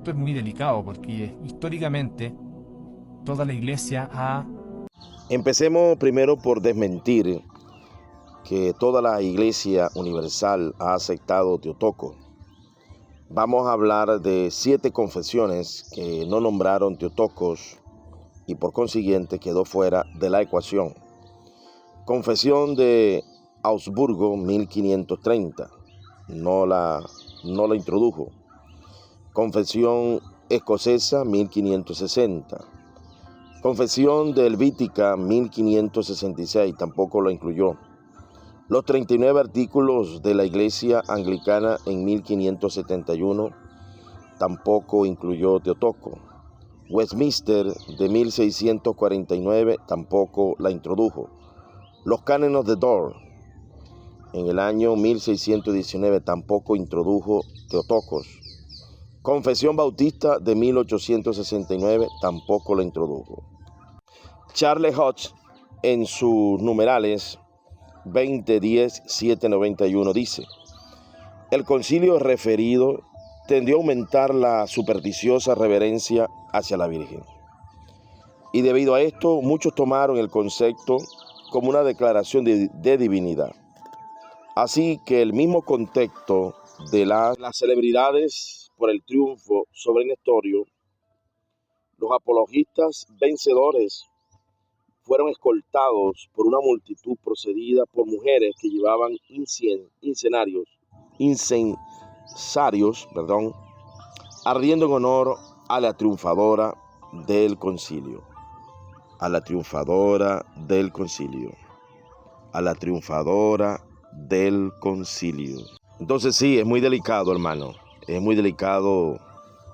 esto es muy delicado porque históricamente toda la iglesia ha... Empecemos primero por desmentir que toda la Iglesia Universal ha aceptado Teotocos. Vamos a hablar de 7 confesiones que no nombraron Teotocos y por consiguiente quedó fuera de la ecuación. Confesión de Augsburgo 1530, no la introdujo. Confesión escocesa 1560. Confesión de Helvítica 1566, tampoco lo incluyó. Los 39 artículos de la Iglesia Anglicana en 1571 tampoco incluyó Teotocos. Westminster de 1649 tampoco la introdujo. Los cánones de Dort en el año 1619 tampoco introdujo Teotocos. Confesión Bautista de 1869 tampoco la introdujo. Charles Hodge en sus numerales 2010-791 dice: el concilio referido tendió a aumentar la supersticiosa reverencia hacia la Virgen. Y debido a esto, muchos tomaron el concepto como una declaración de divinidad. Así que el mismo contexto de las celebridades por el triunfo sobre Nestorio, los apologistas vencedores fueron escoltados por una multitud procedida por mujeres que llevaban incensarios, ardiendo en honor a la triunfadora del concilio. A la triunfadora del concilio. A la triunfadora del concilio. Entonces sí, es muy delicado, hermano. Es muy delicado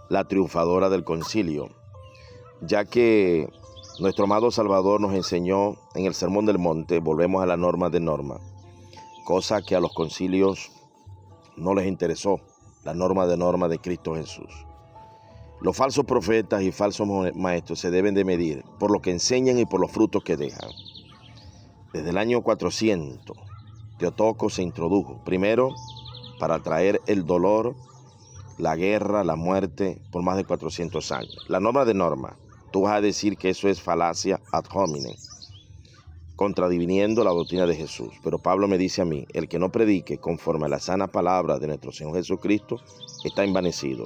la triunfadora del concilio, ya que nuestro amado Salvador nos enseñó en el Sermón del Monte, volvemos a la norma de norma, cosa que a los concilios no les interesó, la norma de Cristo Jesús. Los falsos profetas y falsos maestros se deben de medir por lo que enseñan y por los frutos que dejan. Desde el año 400, Teotocos se introdujo, primero para traer el dolor, la guerra, la muerte por más de 400 años. La norma de norma. Tú vas a decir que eso es falacia ad hominem, contradiviniendo la doctrina de Jesús. Pero Pablo me dice a mí, el que no predique conforme a la sana palabra de nuestro Señor Jesucristo está envanecido.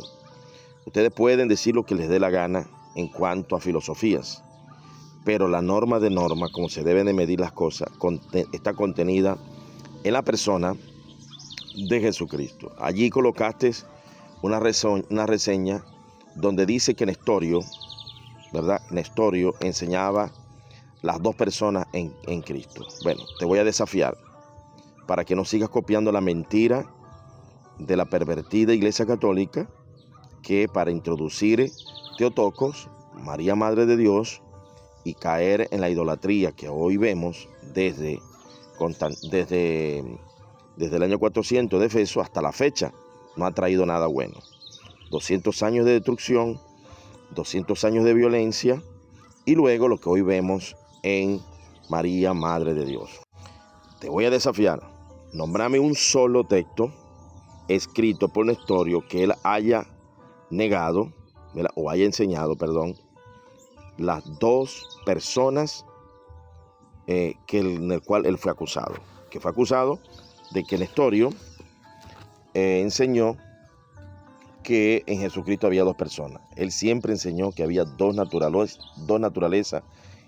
Ustedes pueden decir lo que les dé la gana en cuanto a filosofías, pero la norma de norma, como se deben de medir las cosas, está contenida en la persona de Jesucristo. Allí colocaste una reseña donde dice que Nestorio, ¿verdad? Nestorio enseñaba las dos personas en Cristo. Bueno, te voy a desafiar para que no sigas copiando la mentira de la pervertida Iglesia Católica, que para introducir Teotocos, María Madre de Dios, y caer en la idolatría que hoy vemos desde el año 400 de Efeso hasta la fecha, no ha traído nada bueno. 200 años de destrucción, 200 años de violencia y luego lo que hoy vemos en María, Madre de Dios. Te voy a desafiar. Nómbrame un solo texto escrito por Nestorio que él haya negado, o haya enseñado, las dos personas en el cual él fue acusado. Que fue acusado de que Nestorio enseñó que en Jesucristo había dos personas. Él siempre enseñó que había dos naturalezas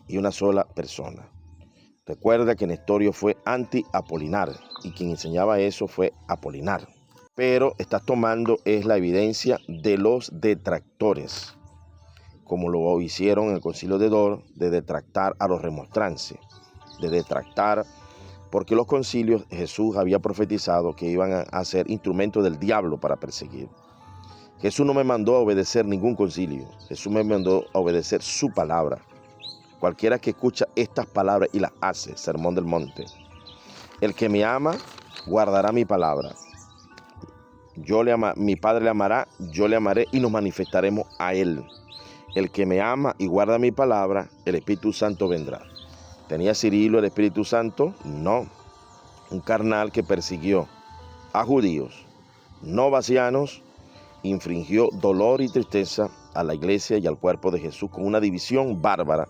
y una sola persona. Recuerda que Nestorio fue anti-Apolinar y quien enseñaba eso fue Apolinar. Pero estás tomando es la evidencia de los detractores, como lo hicieron en el Concilio de Dort, de detractar a los remonstrantes, de detractar, porque los concilios Jesús había profetizado que iban a ser instrumentos del diablo para perseguir. Jesús no me mandó a obedecer ningún concilio. Jesús me mandó a obedecer su palabra. Cualquiera que escucha estas palabras y las hace, Sermón del Monte. El que me ama, guardará mi palabra. Mi Padre le amará, yo le amaré y nos manifestaremos a él. El que me ama y guarda mi palabra, el Espíritu Santo vendrá. ¿Tenía Cirilo el Espíritu Santo? No. Un carnal que persiguió a judíos, no vacianos, infringió dolor y tristeza a la iglesia y al cuerpo de Jesús con una división bárbara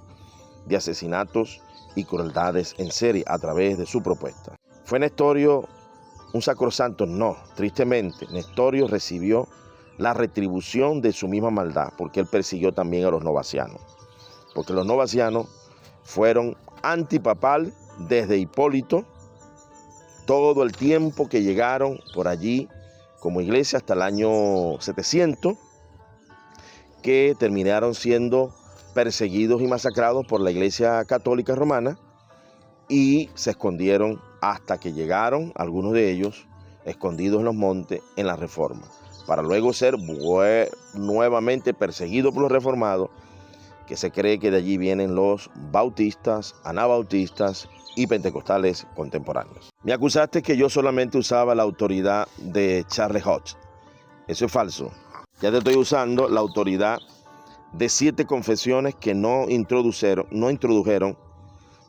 de asesinatos y crueldades en serie a través de su propuesta. ¿Fue Nestorio un sacrosanto? No, tristemente, Nestorio recibió la retribución de su misma maldad, porque él persiguió también a los novacianos. Porque los novacianos fueron antipapal desde Hipólito, todo el tiempo que llegaron por allí como iglesia hasta el año 700, que terminaron siendo perseguidos y masacrados por la Iglesia Católica Romana y se escondieron hasta que llegaron algunos de ellos escondidos en los montes en la Reforma, para luego ser nuevamente perseguidos por los reformados, que se cree que de allí vienen los bautistas, anabautistas y pentecostales contemporáneos. Me acusaste que yo solamente usaba la autoridad de Charles Hodge. Eso es falso. Ya te estoy usando la autoridad de 7 confesiones que no introdujeron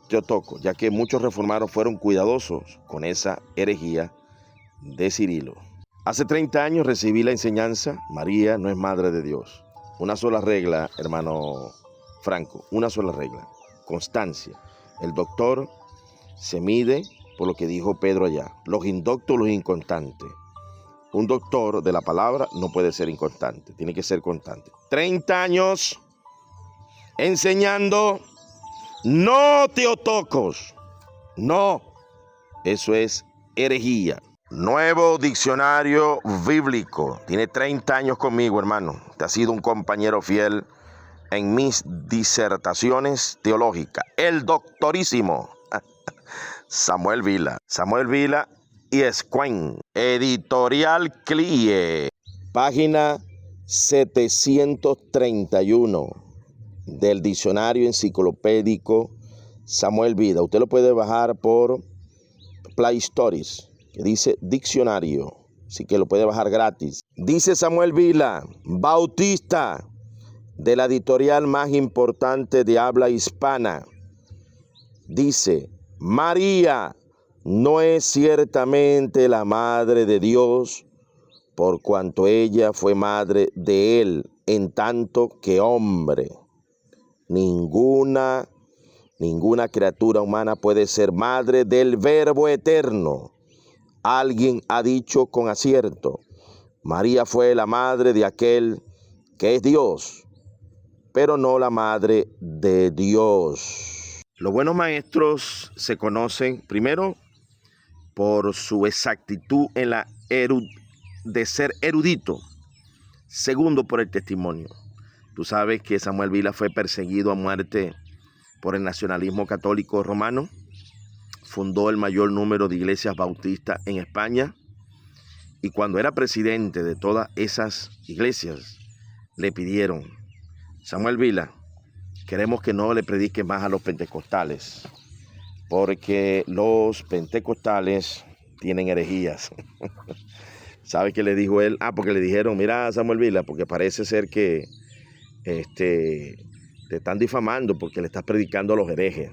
Teotocos, ya que muchos reformados fueron cuidadosos con esa herejía de Cirilo. Hace 30 años recibí la enseñanza: María no es madre de Dios. Una sola regla, hermano Franco, una sola regla: constancia. El doctor se mide por lo que dijo Pedro allá: los indoctos, los inconstantes. Un doctor de la palabra no puede ser inconstante, tiene que ser constante. 30 años enseñando no Teotocos, no, eso es herejía. Nuevo diccionario bíblico, tiene 30 años conmigo, hermano. Te ha sido un compañero fiel en mis disertaciones teológicas. El doctorísimo Samuel Vila y Escuén, Editorial CLIE, página 731 del diccionario enciclopédico Samuel Vila. Usted lo puede bajar por Play Stories, que dice diccionario, así que lo puede bajar gratis. Dice Samuel Vila, bautista, de la editorial más importante de habla hispana. Dice: María no es ciertamente la madre de Dios, por cuanto ella fue madre de él, en tanto que hombre. Ninguna criatura humana puede ser madre del Verbo eterno. Alguien ha dicho con acierto: María fue la madre de aquel que es Dios, pero no la madre de Dios. Los buenos maestros se conocen primero por su exactitud en la de ser erudito. Segundo, por el testimonio. Tú sabes que Samuel Vila fue perseguido a muerte por el nacionalismo católico romano. Fundó el mayor número de iglesias bautistas en España. Y cuando era presidente de todas esas iglesias, le pidieron: Samuel Vila, queremos que no le predique más a los pentecostales, porque los pentecostales tienen herejías. ¿Sabe qué le dijo él? Porque le dijeron: mira, Samuel Vila, porque parece ser que te están difamando porque le estás predicando a los herejes.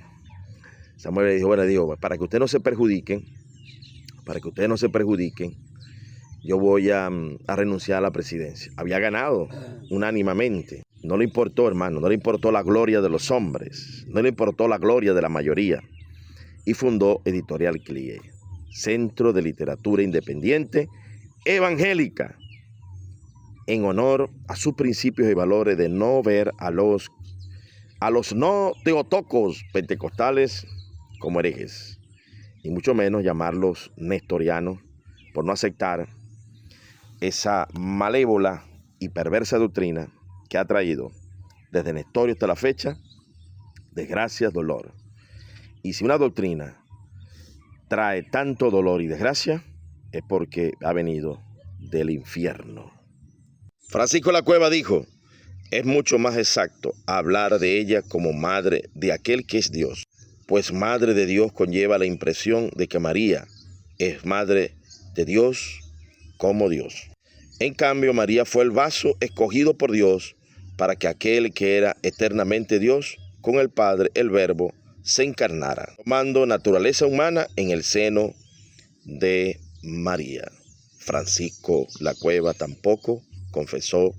Samuel le dijo, para que ustedes no se perjudiquen, yo voy a renunciar a la presidencia. Había ganado unánimemente. No le importó, hermano, no le importó la gloria de los hombres, no le importó la gloria de la mayoría. Y fundó Editorial CLIE, Centro de Literatura Independiente Evangélica, en honor a sus principios y valores de no ver a los no teotocos pentecostales como herejes, y mucho menos llamarlos nestorianos, por no aceptar esa malévola y perversa doctrina que ha traído desde Nestorio hasta la fecha desgracias, dolor. Y si una doctrina trae tanto dolor y desgracia, es porque ha venido del infierno. Francisco La Cueva dijo: es mucho más exacto hablar de ella como madre de aquel que es Dios, pues madre de Dios conlleva la impresión de que María es madre de Dios como Dios. En cambio, María fue el vaso escogido por Dios para que aquel que era eternamente Dios con el Padre, el Verbo, se encarnara, tomando naturaleza humana en el seno de María. Francisco La Cueva tampoco confesó